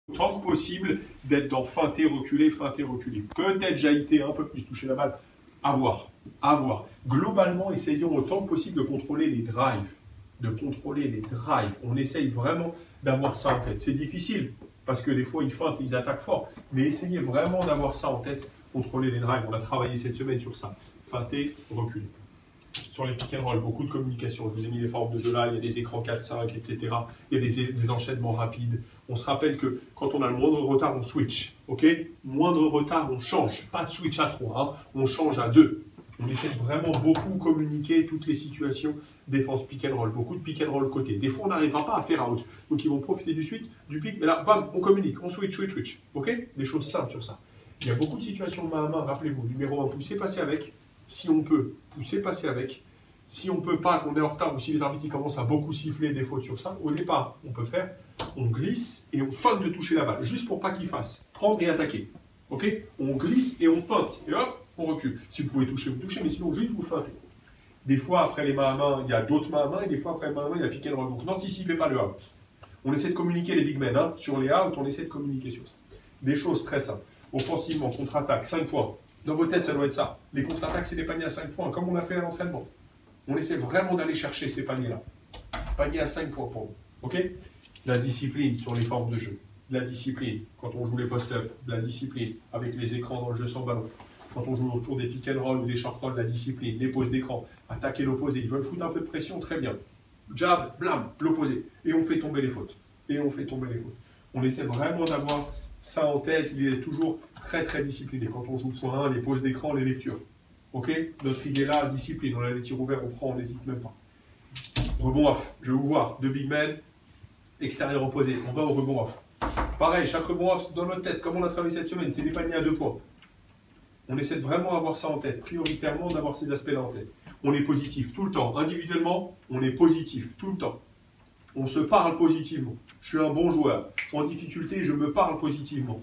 Autant que possible d'être dans feinter, reculer, feinter, reculer. Peut-être jailliter un peu plus, toucher la balle. À voir, à voir. Globalement, essayons autant que possible de contrôler les drives. On essaye vraiment d'avoir ça en tête. C'est difficile, parce que des fois, ils feintent, ils attaquent fort. Mais essayez vraiment d'avoir ça en tête, contrôler les drives. On a travaillé cette semaine sur ça. Feinter, reculer. Sur les pick and roll, beaucoup de communication. Je vous ai mis les formes de jeu là, il y a des écrans 4-5, etc. Il y a des enchaînements rapides. On se rappelle que quand on a le moindre retard, on switch. Ok? Moindre retard, on change. Pas de switch à 3, hein. On change à 2. On essaie de vraiment beaucoup communiquer toutes les situations défense pick and roll. Beaucoup de pick and roll côté. Des fois, on n'arrivera pas à faire out. Donc, ils vont profiter du pick. Mais là, bam, on communique. On switch. Ok? Des choses simples sur ça. Il y a beaucoup de situations de main à main. Rappelez-vous, numéro 1, pousser, passer avec. Si on peut, pousser, passer avec. Si on ne peut pas, qu'on est en retard ou si les arbitres commencent à beaucoup siffler des fautes sur ça, au départ, on peut faire, on glisse et on feinte de toucher la balle, juste pour pas qu'il fasse prendre et attaquer. Ok? On glisse et on feinte, et hop, on recule. Si vous pouvez toucher, vous touchez, mais sinon, juste vous feintez. Des fois, après les mains à main, il y a d'autres mains à main, et des fois, après les mains à main, il y a pick and roll. Donc, n'anticipez pas le out. On essaie de communiquer les big men, hein. Sur les outs, on essaie de communiquer sur ça. Des choses très simples. Offensivement, contre-attaque, 5 points. Dans vos têtes, ça doit être ça. Les contre-attaques, c'est des paniers à 5 points, comme on a fait à l'entraînement. On essaie vraiment d'aller chercher ces paniers-là. Panier à 5 points pour vous. Ok? La discipline sur les formes de jeu. La discipline quand on joue les post-up. La discipline avec les écrans dans le jeu sans ballon. Quand on joue autour des pick and roll ou des short roll, la discipline, les poses d'écran. Attaquer l'opposé. Ils veulent foutre un peu de pression, très bien. Jab, blam, l'opposé. Et on fait tomber les fautes. On essaie vraiment d'avoir ça en tête. Il est toujours très très discipliné. Quand on joue point 1, les poses d'écran, les lectures. Ok? Notre idée là, discipline. On a les tirs ouverts, on prend, on n'hésite même pas. Rebond off. Je vais vous voir. 2 big men, extérieur opposé. On va au rebond off. Pareil, chaque rebond off dans notre tête, comme on a travaillé cette semaine, c'est des paniers à 2 points. On essaie de vraiment avoir ça en tête. Prioritairement, d'avoir ces aspects-là en tête. On est positif tout le temps. Individuellement, on est positif tout le temps. On se parle positivement. Je suis un bon joueur. En difficulté, je me parle positivement.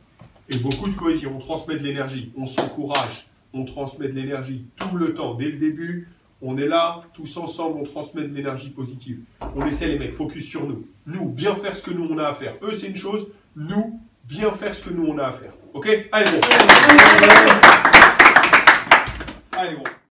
Et beaucoup de cohésion. On transmet de l'énergie. On s'encourage. On transmet de l'énergie tout le temps. Dès le début, on est là, tous ensemble, on transmet de l'énergie positive. On essaie les mecs, focus sur nous. Nous, bien faire ce que nous, on a à faire. Eux, c'est une chose. Nous, bien faire ce que nous, on a à faire. Ok? Allez, bon.